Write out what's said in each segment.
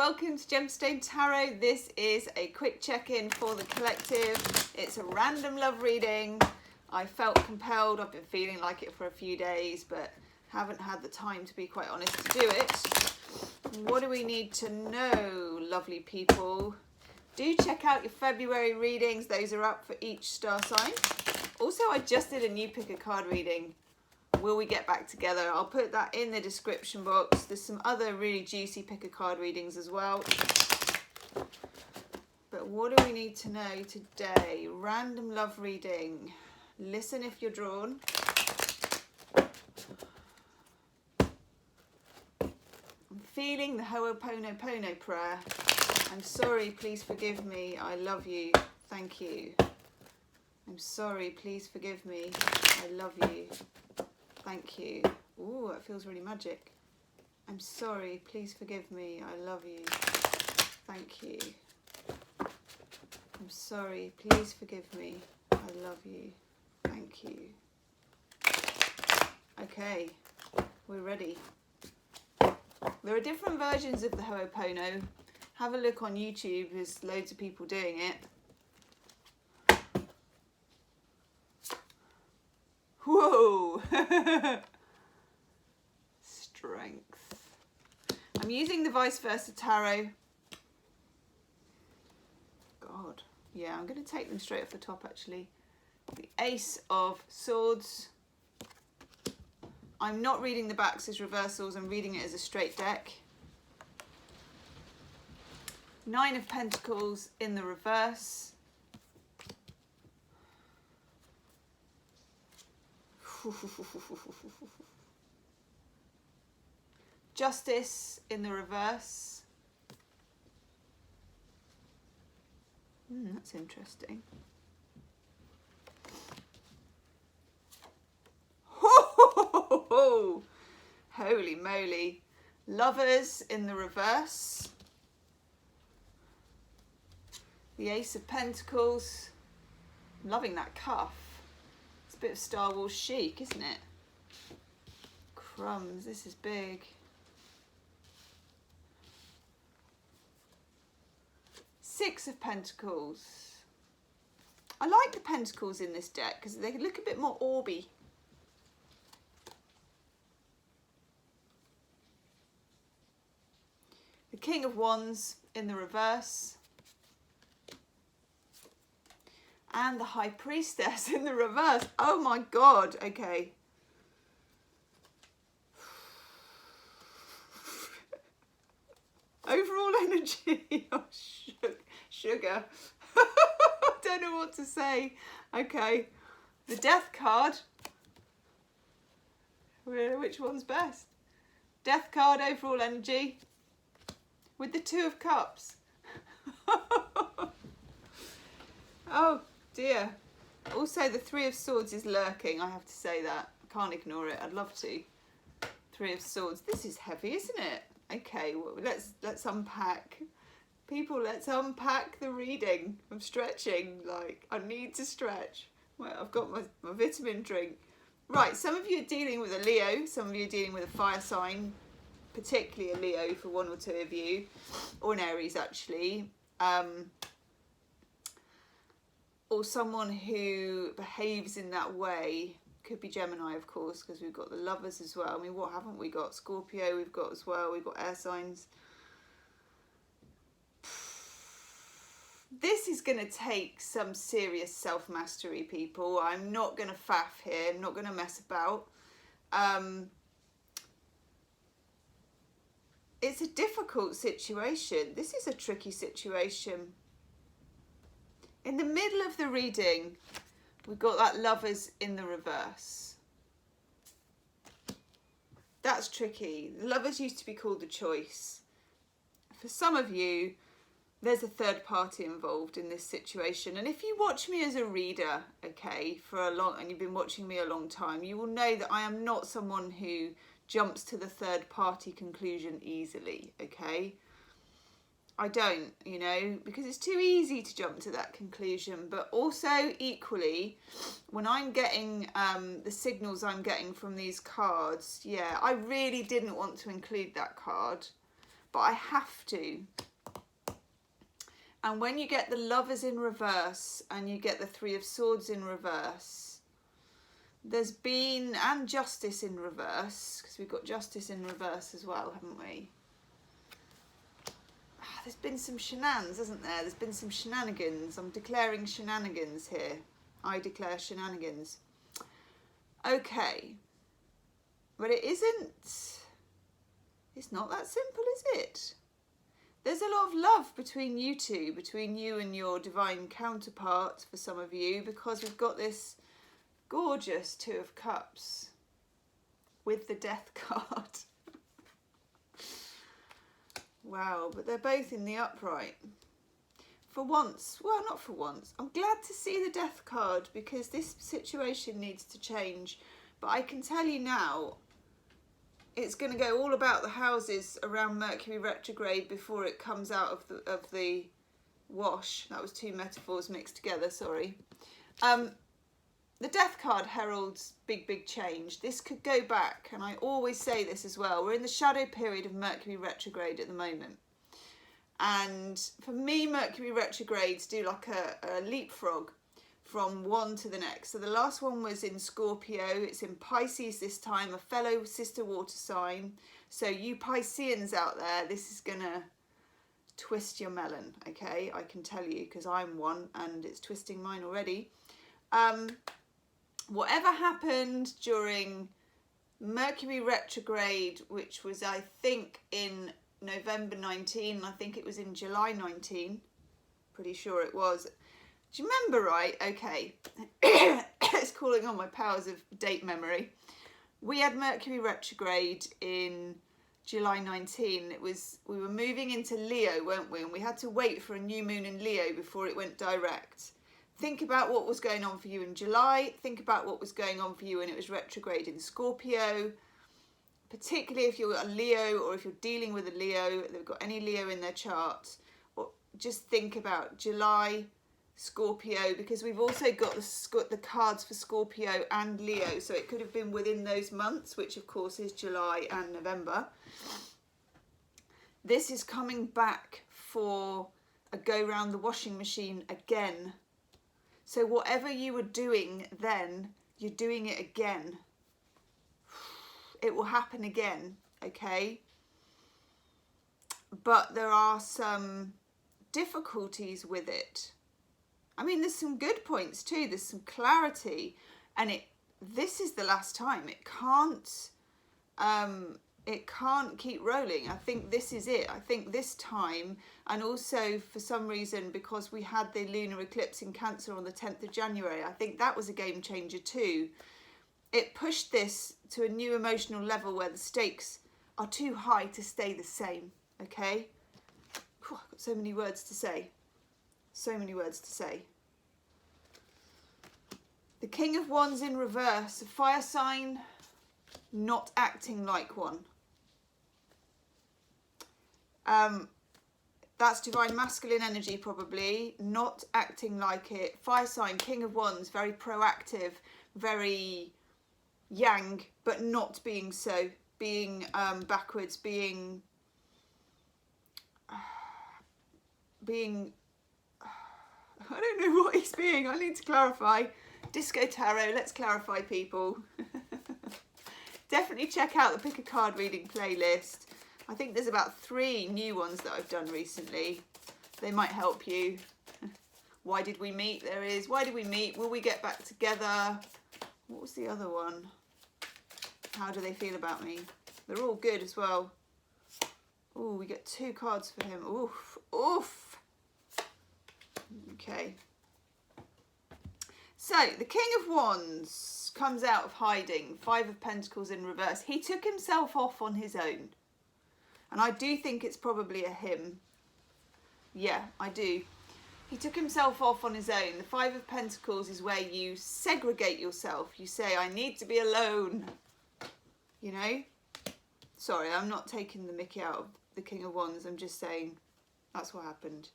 welcome to Gemstone Tarot. This is a quick check-in for the collective. It's a random love reading. I felt compelled, I've been feeling like it for a few days, but haven't had the time, to be quite honest, to do it. What do we need to know, lovely people? Do check out your February readings. Those are up for each star sign. Also, I just did a new pick a card reading. Will we get back together? I'll put that in the description box. There's some other really juicy pick a card readings as well. But what do we need to know today? Random love reading. Listen if you're drawn. I'm feeling the Ho'oponopono prayer. I'm sorry, please forgive me. I love you. Thank you. I'm sorry, please forgive me. I love you. Thank you. Ooh, that feels really magic. I'm sorry, please forgive me. I love you. Thank you. I'm sorry, please forgive me. I love you. Thank you. Okay, we're ready. There are different versions of the Ho'opono. Have a look on YouTube, there's loads of people doing it. Whoa! Strength. I'm using the vice versa tarot. God, yeah, I'm going to take them straight off the top actually. The Ace of Swords. I'm not reading the backs as reversals, I'm reading it as a straight deck. Nine of Pentacles in the reverse. Justice in the reverse. That's interesting. Holy moly. Lovers in the reverse. The Ace of Pentacles. I'm loving that cuff. It's a bit of Star Wars chic, isn't it? Crumbs, this is big. Six of Pentacles. I like the pentacles in this deck because they look a bit more orby. The King of Wands in the reverse. And the High Priestess in the reverse. Oh my God, okay. Overall energy, oh, sugar. I don't know what to say. Okay, the Death card. Which one's best? Death card, overall energy. With the Two of Cups. Oh dear. Also, the Three of Swords is lurking, I have to say that. I can't ignore it, I'd love to. Three of Swords. This is heavy, isn't it? Okay, well, let's unpack. People, let's unpack the reading. I'm stretching, like, I need to stretch. Well, I've got my vitamin drink. Right, some of you are dealing with a Leo, some of you are dealing with a fire sign, particularly a Leo for one or two of you, or an Aries actually. Or someone who behaves in that way. Could be Gemini, of course, because we've got the Lovers as well. I mean, what haven't we got? Scorpio we've got as well. We've got air signs. This is going to take some serious self-mastery, people. I'm not going to faff here. I'm not going to mess about. It's a difficult situation. This is a tricky situation. In the middle of the reading, we've got that Lovers in the reverse. That's tricky. Lovers used to be called the Choice. For some of you, there's a third party involved in this situation. And if you watch me as a reader, okay, and you've been watching me a long time, you will know that I am not someone who jumps to the third party conclusion easily, okay? I don't, you know, because it's too easy to jump to that conclusion. But also equally, when I'm getting the signals I'm getting from these cards, yeah, I really didn't want to include that card. but I have to. And when you get the Lovers in reverse and you get the Three of Swords in reverse, there's been, and Justice in reverse, because we've got Justice in reverse as well, haven't we? There's been some shenanigans, hasn't there? There's been some shenanigans. I'm declaring shenanigans here. I declare shenanigans. Okay. But it isn't, it's not that simple, is it? There's a lot of love between you two, between you and your divine counterpart for some of you, because we've got this gorgeous Two of Cups with the Death card. Wow, but they're both in the upright. For once, well, not for once, I'm glad to see the Death card because this situation needs to change. But I can tell you now, it's going to go all about the houses around Mercury retrograde before it comes out of the wash. That was two metaphors mixed together, sorry. The Death card heralds big change. This could go back, and I always say this as well. We're in the shadow period of Mercury retrograde at the moment. And for me, Mercury retrogrades do like a leapfrog from one to the next. So the last one was in Scorpio. It's in Pisces this time, a fellow sister water sign. So you Pisceans out there, this is going to twist your melon, okay? I can tell you because I'm one and it's twisting mine already. Whatever happened during Mercury retrograde, which was, I think, in November 19, I think it was in July 19, pretty sure it was. Do you remember right? Okay, it's calling on my powers of date memory. We had Mercury retrograde in July 19. We were moving into Leo, weren't we? And we had to wait for a new moon in Leo before it went direct. Think about what was going on for you in July. Think about what was going on for you when it was retrograde in Scorpio. Particularly if you're a Leo or if you're dealing with a Leo, they've got any Leo in their chart. Or just think about July, Scorpio, because we've also got the cards for Scorpio and Leo. So it could have been within those months, which of course is July and November. This is coming back for a go round the washing machine again. So whatever you were doing then, you're doing it again. It will happen again, okay? But there are some difficulties with it. I mean, there's some good points too. There's some clarity, and this is the last time. It can't keep rolling. I think this is it. I think this time, and also for some reason, because we had the lunar eclipse in Cancer on the 10th of January, I think that was a game changer too. It pushed this to a new emotional level where the stakes are too high to stay the same, okay? Whew, I've got so many words to say. So many words to say. The King of Wands in reverse, a fire sign, not acting like one. That's divine masculine energy probably, not acting like it. Fire sign, King of Wands, very proactive, very yang, but not being so, being backwards, being I don't know what he's being. I need to clarify. Disco Tarot, let's clarify, people. Definitely check out the Pick a Card reading playlist. I think there's about 3 new ones that I've done recently. They might help you. Why did we meet? There is. Why did we meet? Will we get back together? What was the other one? How do they feel about me? They're all good as well. Oh, we get 2 cards for him. Oof. Oof. Okay. So, the King of Wands comes out of hiding. 5 of Pentacles in reverse. He took himself off on his own. And I do think it's probably a him. Yeah, I do. He took himself off on his own. The 5 of Pentacles is where you segregate yourself. You say, I need to be alone. You know? Sorry, I'm not taking the mickey out of the King of Wands. I'm just saying that's what happened.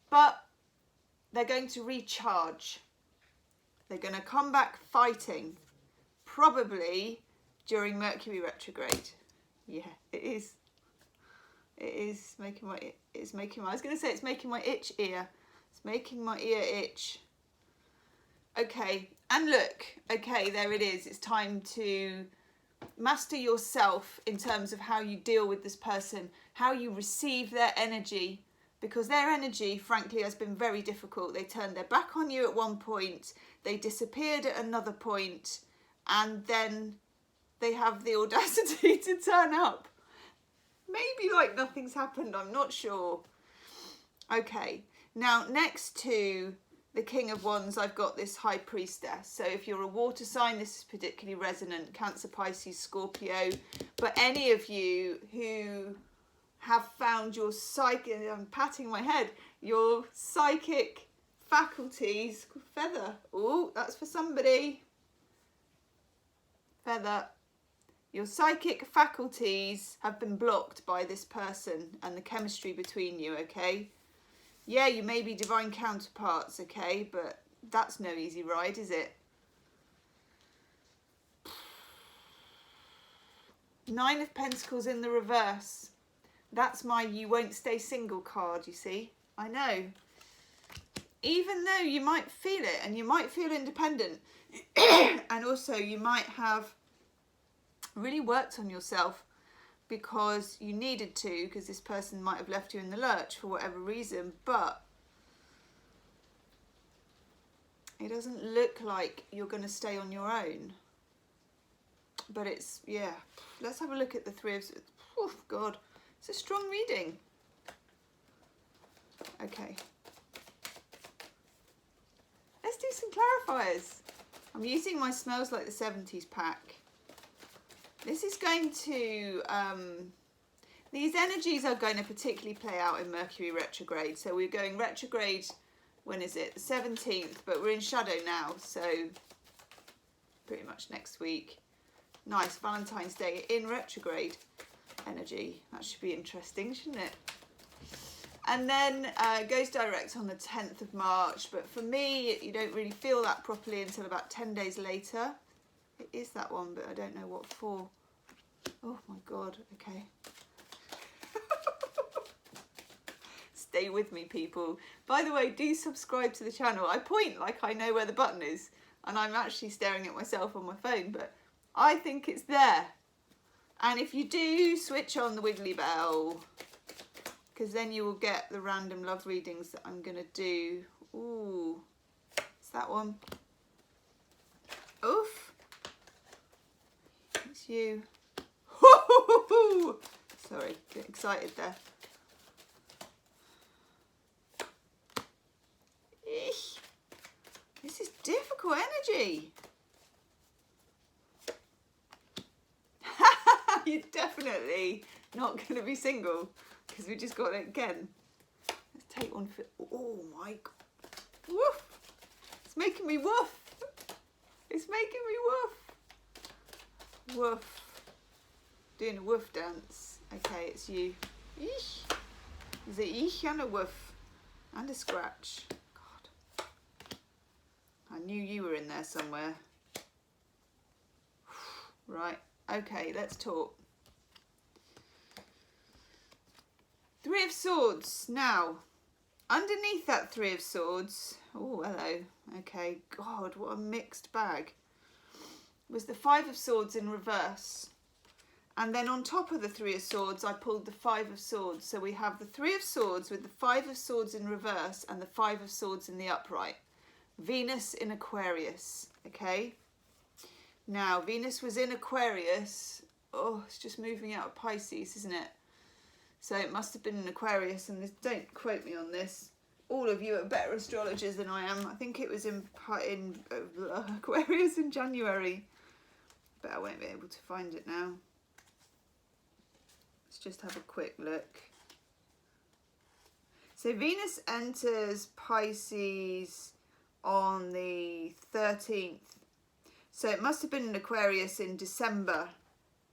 But they're going to recharge. They're going to come back fighting. Probably during Mercury retrograde. Yeah, it is. It is making my, it's making my, I was going to say it's making my itch ear. It's making my ear itch. Okay, and look, okay, there it is. It's time to master yourself in terms of how you deal with this person, how you receive their energy, because their energy, frankly, has been very difficult. They turned their back on you at one point, they disappeared at another point, and then they have the audacity to turn up. Maybe like nothing's happened, I'm not sure. Okay, now next to the King of Wands, I've got this High Priestess. So if you're a water sign, this is particularly resonant. Cancer, Pisces, Scorpio. But any of you who have found your psychic, I'm patting my head, your psychic faculties, feather. Oh, that's for somebody. Feather. Your psychic faculties have been blocked by this person and the chemistry between you, okay? Yeah, you may be divine counterparts, okay? But that's no easy ride, is it? Nine of Pentacles in the reverse. That's my you won't stay single card, you see? I know. Even though you might feel it and you might feel independent and also you might have really worked on yourself because you needed to, because this person might have left you in the lurch for whatever reason, but it doesn't look like you're going to stay on your own. But it's, yeah, let's have a look at the Three of, oh God, it's a strong reading. Okay. Let's do some clarifiers. I'm using my Smells Like the 70s pack. This is going to, these energies are going to particularly play out in Mercury retrograde. So we're going retrograde, when is it? The 17th, but we're in shadow now. So pretty much next week. Nice, Valentine's Day in retrograde energy. That should be interesting, shouldn't it? And then goes direct on the 10th of March. But for me, you don't really feel that properly until about 10 days later. It is that one, but I don't know what for. Oh my God, okay. Stay with me, people. By the way, do subscribe to the channel. I point like I know where the button is, and I'm actually staring at myself on my phone, but I think it's there. And if you do, switch on the wiggly bell, because then you will get the random love readings that I'm going to do. Ooh, it's that one. Oof. It's you. Sorry, get excited there. Eesh. This is difficult energy. You're definitely not going to be single because we just got it again. Let's take one for, oh my God. Woof. It's making me woof. It's making me woof. Woof. Doing a woof dance. Okay, it's you. Eesh. Is it eesh and a woof? And a scratch. God. I knew you were in there somewhere. Right. Okay, let's talk. Three of Swords. Now, underneath that Three of Swords, oh, hello. Okay, God, what a mixed bag. Was the Five of Swords in reverse. And then on top of the Three of Swords, I pulled the Five of Swords. So we have the Three of Swords with the Five of Swords in reverse and the Five of Swords in the upright. Venus in Aquarius, okay? Now, Venus was in Aquarius. Oh, it's just moving out of Pisces, isn't it? So it must have been in Aquarius, and don't quote me on this. All of you are better astrologers than I am. I think it was in Aquarius in January, but I won't be able to find it now. Let's just have a quick look. So Venus enters Pisces on the 13th. So it must have been in Aquarius in December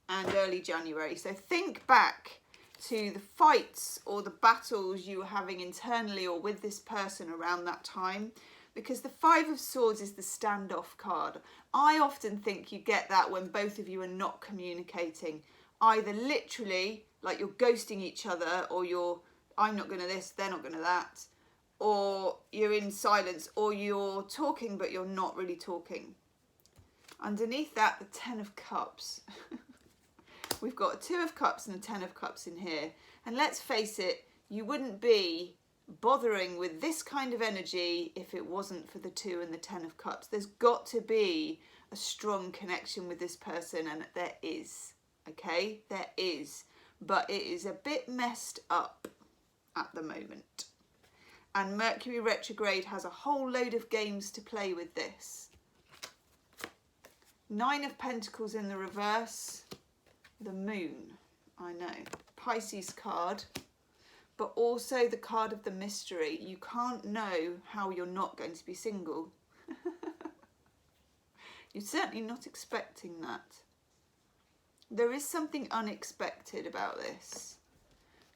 and early January. So think back to the fights or the battles you were having internally or with this person around that time, because the Five of Swords is the standoff card. I often think you get that when both of you are not communicating, either literally like you're ghosting each other, or you're, I'm not going to this, they're not going to that, or you're in silence, or you're talking but you're not really talking. Underneath that, the 10 of Cups. We've got a 2 of Cups and a 10 of Cups in here. And let's face it, you wouldn't be bothering with this kind of energy if it wasn't for the 2 and the 10 of Cups. There's got to be a strong connection with this person, and there is, okay? There is. But it is a bit messed up at the moment. And Mercury retrograde has a whole load of games to play with this. 9 of Pentacles in the reverse. The Moon, I know. Pisces card. But also the card of the mystery. You can't know how you're not going to be single. You're certainly not expecting that. There is something unexpected about this.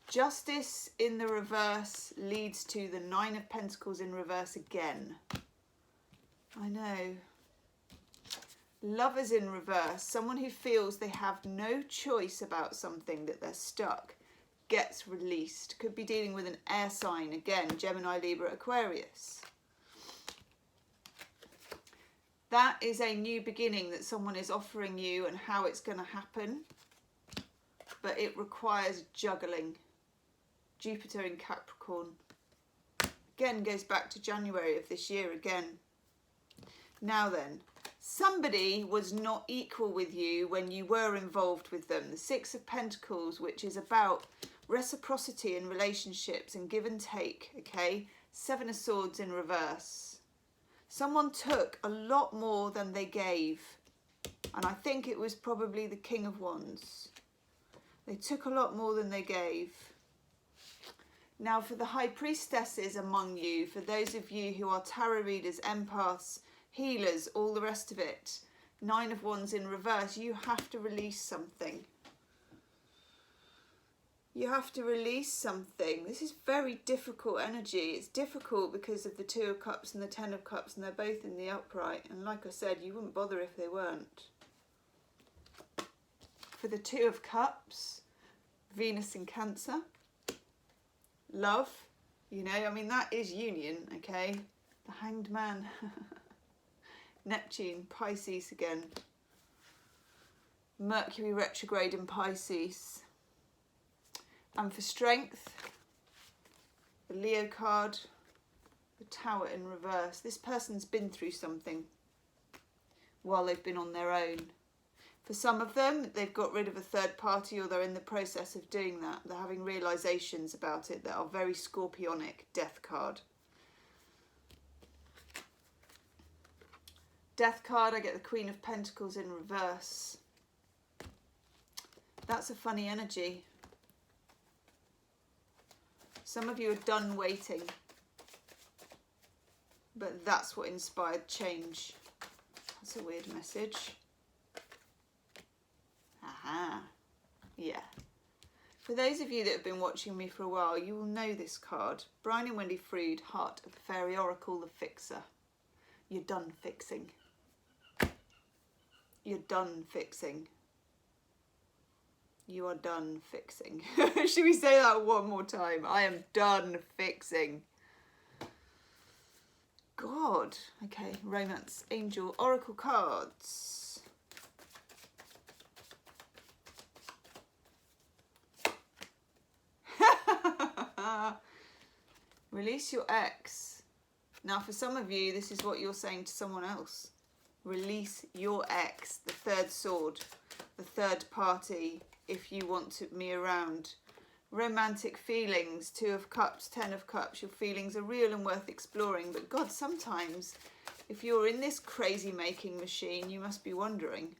Justice in the reverse leads to the 9 of Pentacles in reverse again. I know. Lovers in reverse. Someone who feels they have no choice about something, that they're stuck, gets released. Could be dealing with an air sign. Again, Gemini, Libra, Aquarius. That is a new beginning that someone is offering you, and how it's going to happen. But it requires juggling. Jupiter in Capricorn. Again, goes back to January of this year again. Now then, somebody was not equal with you when you were involved with them. The 6 of Pentacles, which is about reciprocity in relationships and give and take, okay? 7 of Swords in reverse. Someone took a lot more than they gave. And I think it was probably the King of Wands. They took a lot more than they gave. Now, for the High Priestesses among you, for those of you who are tarot readers, empaths, healers, all the rest of it, 9 of Wands in reverse, you have to release something. You have to release something. This is very difficult energy. It's difficult because of the 2 of Cups and the 10 of Cups, and they're both in the upright. And like I said, you wouldn't bother if they weren't. For the 2 of Cups, Venus in Cancer. Love, you know, I mean, that is union, okay? The Hanged Man. Neptune, Pisces again. Mercury retrograde in Pisces. And for strength, the Leo card, the Tower in reverse. This person's been through something while they've been on their own. For some of them, they've got rid of a third party, or they're in the process of doing that. They're having realizations about it that are very scorpionic. Death card. Death card, I get the Queen of Pentacles in reverse. That's a funny energy. Some of you are done waiting. But that's what inspired change. That's a weird message. Aha, yeah. For those of you that have been watching me for a while, you will know this card. Brian and Wendy Frood, Heart of the Fairy Oracle, the Fixer. You're done fixing. You're done fixing. You are done fixing. Should we say that one more time? I am done fixing. God. Okay, Romance, Angel, Oracle cards. Release your ex. Now, for some of you, this is what you're saying to someone else. Release your ex, the third sword, the third party, if you want me around. Romantic feelings, 2 of Cups, 10 of Cups. Your feelings are real and worth exploring. But God, sometimes, if you're in this crazy making machine, you must be wondering.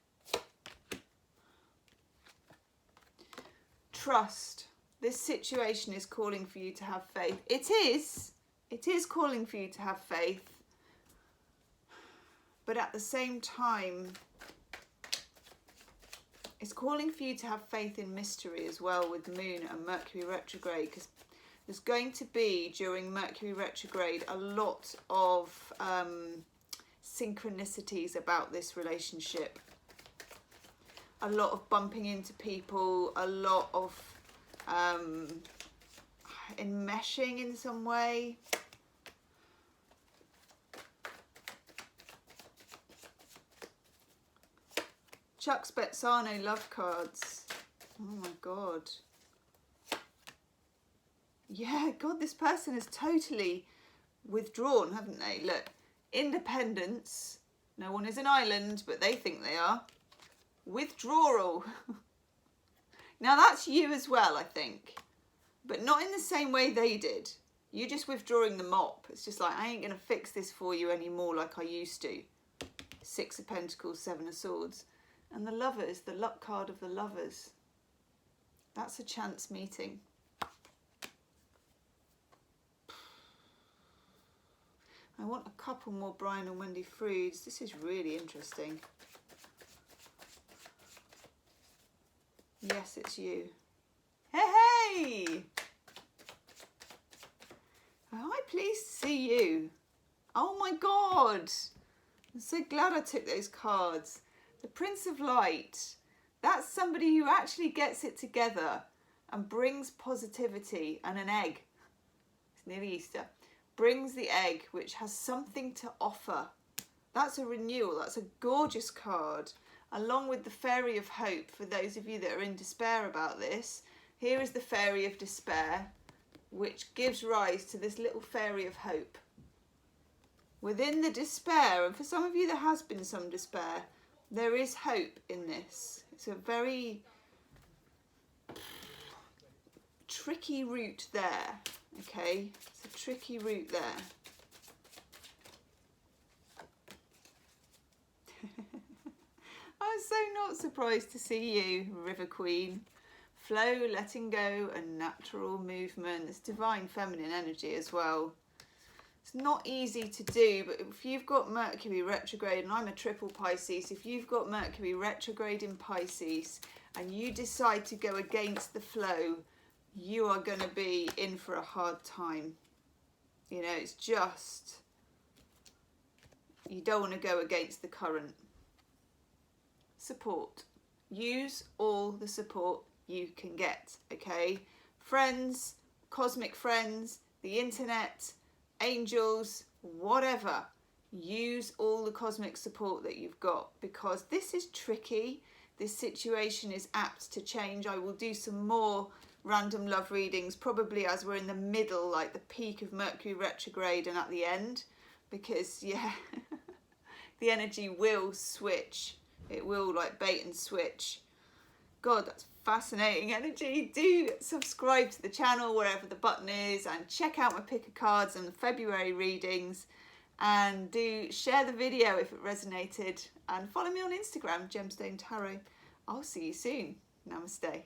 Trust. This situation is calling for you to have faith. It is calling for you to have faith. But at the same time, it's calling for you to have faith in mystery as well, with Moon and Mercury retrograde, because there's going to be, during Mercury retrograde, a lot of synchronicities about this relationship. A lot of bumping into people, a lot of enmeshing in some way. Chuck Spezzano love cards. Oh my God. Yeah, God, this person is totally withdrawn, haven't they? Look, independence. No one is an island, but they think they are. Withdrawal. Now that's you as well, I think. But not in the same way they did. You're just withdrawing the mop. It's just like, I ain't going to fix this for you anymore like I used to. 6 of Pentacles, 7 of Swords. And the Lovers, the luck card of the Lovers. That's a chance meeting. I want a couple more Brian and Wendy Froudes. This is really interesting. Yes, it's you. Hey, hey! Am I pleased to see you? Oh my God! I'm so glad I took those cards. The Prince of Light. That's somebody who actually gets it together and brings positivity and an egg. It's nearly Easter. Brings the egg, which has something to offer. That's a renewal. That's a gorgeous card. Along with the Fairy of Hope, for those of you that are in despair about this, here is the Fairy of Despair, which gives rise to this little Fairy of Hope. Within the despair, and for some of you there has been some despair, there is hope in this. It's a very tricky route there, okay? It's a tricky route there. I'm so not surprised to see you, River Queen. Flow, letting go, and natural movement. It's divine feminine energy as well. It's not easy to do, but if you've got Mercury retrograde, and I'm a triple Pisces, if you've got Mercury retrograde in Pisces and you decide to go against the flow, you are going to be in for a hard time. You know, it's just, you don't want to go against the current. Support. Use all the support you can get, okay? Friends, cosmic friends, the internet, angels, whatever. Use all the cosmic support that you've got, because this is tricky. This situation is apt to change. I will do some more random love readings, probably as we're in the middle, like the peak of Mercury retrograde and at the end, because yeah, the energy will switch. It will like bait and switch. God, that's fascinating energy. Do subscribe to the channel wherever the button is, and check out my pick of cards and the February readings, and do share the video if it resonated, and follow me on Instagram, Gemstone Tarot. I'll see you soon. Namaste.